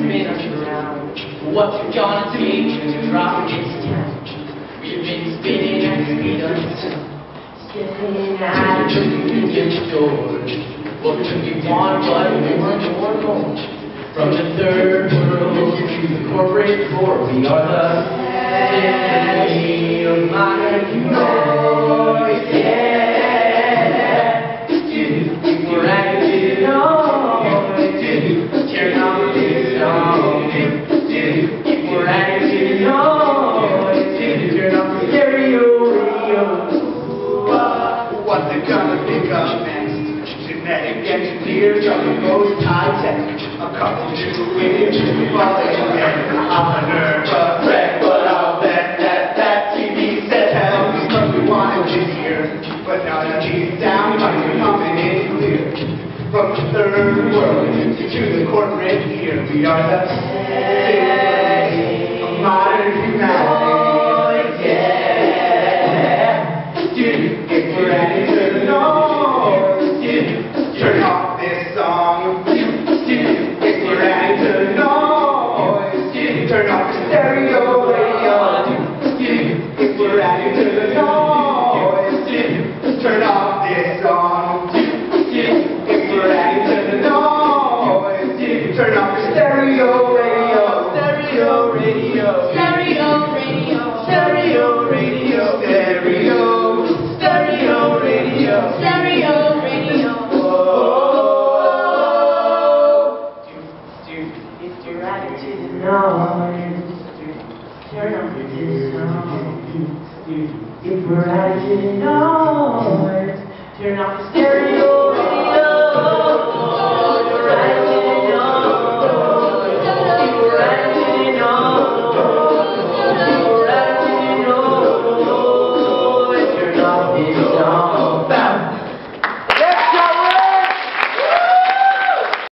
minutes around. What's it gonna take to drop this town? We've been spinning at the speed of sound, stepping out of the convenience stores. What do we want but more? From the third world to the corporate core, we are the symphony of modern humanity. Yeah. We're acting on turn off this song. We're acting on turn off the stereo radio. What's it gonna pick up next? Genetic engineers of the most high tech. A couple new waves falling in. I'm a nervous wreck, but I'll bet that TV says hell because we wanted this year. But now that he's down, you're coming in clear. From the third world to the corporate here, we are the symphony of modern humanity. Yeah. If we're ready to know, turn off this song. If we're ready to know, turn off the stereo radio. If we're ready to know, turn off this song. If we're ready to know, turn off the stereo radio. Stereo radio. Stereo radio. Stereo radio. Stereo. Stereo radio. Stereo radio. If you're ready to the noise, turn off this song. If we're ready to the noise, turn off the stereo.